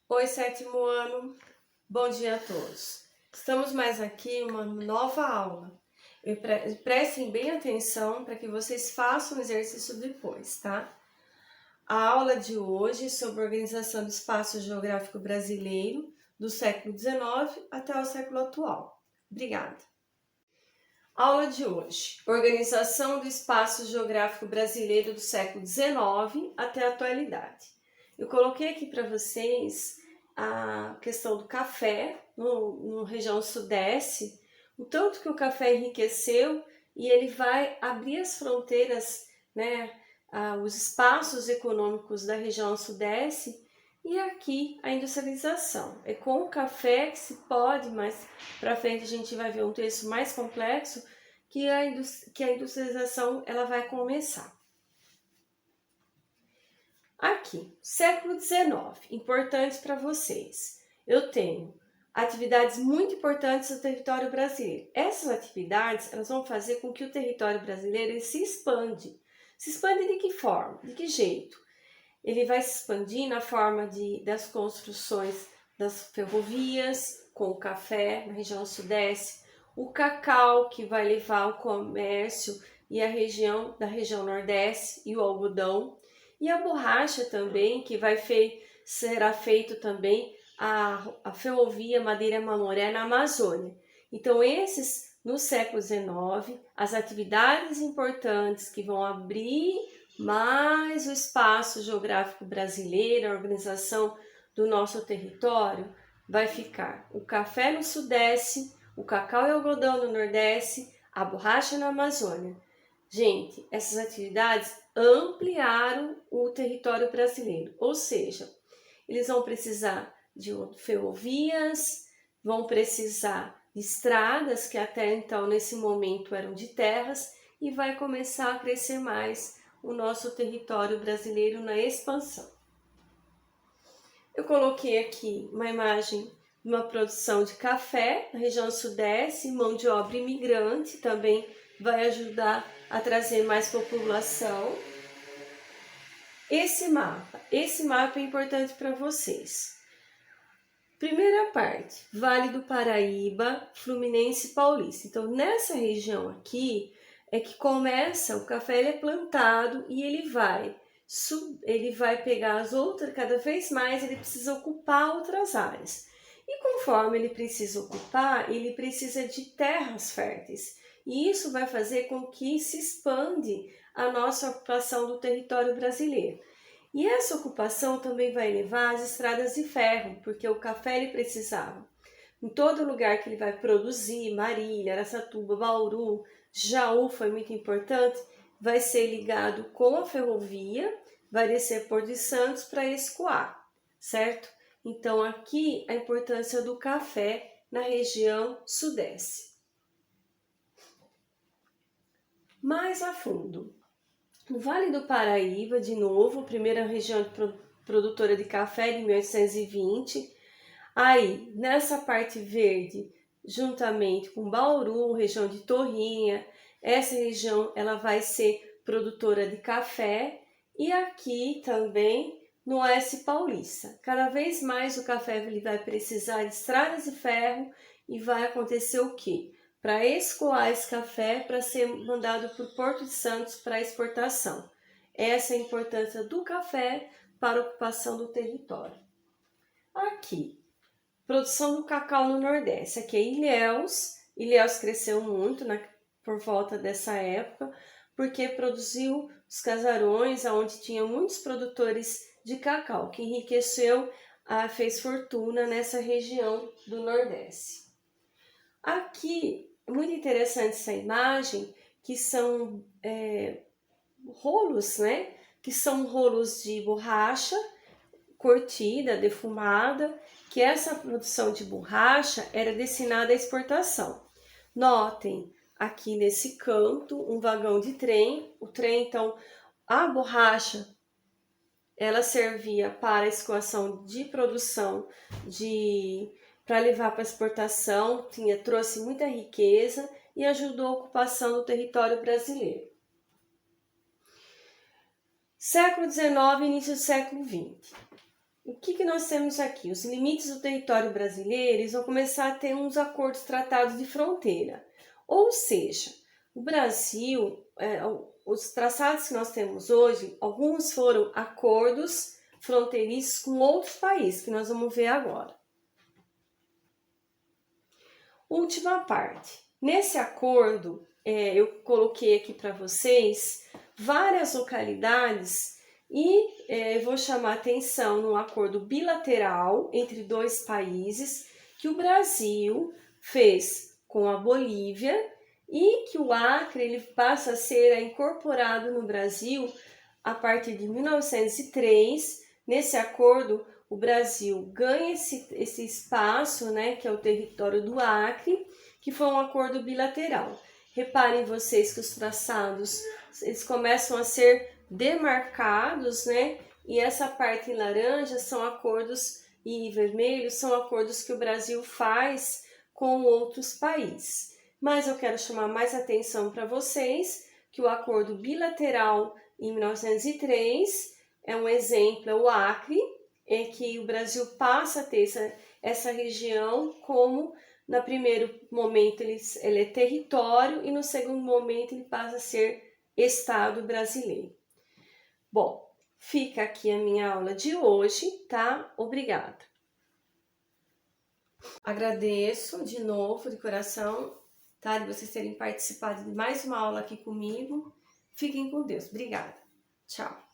Oi, sétimo ano, bom dia a todos. Estamos mais aqui em uma nova aula. Prestem bem atenção para que vocês façam o exercício depois, tá? A aula de hoje é sobre a organização do espaço geográfico brasileiro do século XIX até o século atual. Obrigada. Aula de hoje: organização do espaço geográfico brasileiro do século XIX até a atualidade. Eu coloquei aqui para vocês a questão do café no região sudeste, o tanto que o café enriqueceu e ele vai abrir as fronteiras, né, os espaços econômicos da região sudeste. E aqui a industrialização. É com o café que se pode, mas para frente a gente vai ver um texto mais complexo, que a industrialização ela vai começar. Aqui, século XIX, importantes para vocês. Eu tenho atividades muito importantes do território brasileiro. Essas atividades elas vão fazer com que o território brasileiro ele se expande. Se expande de que forma? De que jeito? Ele vai se expandir na forma das construções das ferrovias, com o café na região sudeste, o cacau, que vai levar o comércio e a região da região nordeste, e o algodão, e a borracha também, que será feito também a ferrovia Madeira Mamoré na Amazônia. Então, no século XIX, as atividades importantes que vão abrir mais o espaço geográfico brasileiro, a organização do nosso território, vai ficar o café no sudeste, o cacau e algodão no nordeste, a borracha na Amazônia. Gente, essas atividades ampliaram o território brasileiro, ou seja, eles vão precisar de ferrovias, vão precisar de estradas que até então, nesse momento, eram de terras, e vai começar a crescer mais o nosso território brasileiro na expansão. Eu coloquei aqui uma imagem de uma produção de café na região sudeste, mão de obra imigrante, também vai ajudar a trazer mais população. Esse mapa é importante para vocês. Primeira parte, Vale do Paraíba, Fluminense Paulista. Então, nessa região aqui é que começa, o café ele é plantado e ele vai pegar as outras, cada vez mais ele precisa ocupar outras áreas. E conforme ele precisa ocupar, ele precisa de terras férteis. E isso vai fazer com que se expande a nossa ocupação do território brasileiro. E essa ocupação também vai levar às estradas de ferro, porque o café ele precisava. Em todo lugar que ele vai produzir, Marília, Araçatuba, Bauru, Jaú foi muito importante, vai ser ligado com a ferrovia, vai descer Porto de Santos para escoar, certo? Então aqui a importância do café na região sudeste. Mais a fundo, no Vale do Paraíba, de novo, primeira região produtora de café de 1820. Aí, nessa parte verde, juntamente com Bauru, região de Torrinha, essa região ela vai ser produtora de café. E aqui também no Oeste Paulista. Cada vez mais o café ele vai precisar de estradas de ferro e vai acontecer o quê? Para escoar esse café para ser mandado para o Porto de Santos para exportação. Essa é a importância do café para a ocupação do território. Aqui, produção do cacau no Nordeste. Aqui é Ilhéus. Ilhéus cresceu muito por volta dessa época, porque produziu os casarões onde tinha muitos produtores de cacau, que enriqueceu, fez fortuna nessa região do Nordeste. Aqui, muito interessante essa imagem, que são rolos, né? Que são rolos de borracha curtida, defumada, que essa produção de borracha era destinada à exportação. Notem aqui nesse canto um vagão de trem. O trem, então, a borracha ela servia para a escoação de produção para levar para exportação, trouxe muita riqueza e ajudou a ocupação do território brasileiro. Século XIX e início do século XX. o que nós temos aqui? Os limites do território brasileiro, eles vão começar a ter uns acordos tratados de fronteira. Ou seja, o Brasil, os traçados que nós temos hoje, alguns foram acordos fronteiriços com outros países, que nós vamos ver agora. Última parte. Nesse acordo, eu coloquei aqui para vocês várias localidades e vou chamar atenção no acordo bilateral entre dois países que o Brasil fez com a Bolívia e que o Acre ele passa a ser incorporado no Brasil a partir de 1903. Nesse acordo, o Brasil ganha esse espaço, né, que é o território do Acre, que foi um acordo bilateral. Reparem vocês que os traçados eles começam a ser demarcados, né? E essa parte em laranja são acordos e vermelho são acordos que o Brasil faz com outros países. Mas eu quero chamar mais atenção para vocês que o acordo bilateral em 1903 é um exemplo, é o Acre, é que o Brasil passa a ter essa região como, no primeiro momento, ele é território e no segundo momento ele passa a ser Estado brasileiro. Bom, fica aqui a minha aula de hoje, tá? Obrigada. Agradeço de novo, de coração, tá? De vocês terem participado de mais uma aula aqui comigo. Fiquem com Deus. Obrigada. Tchau.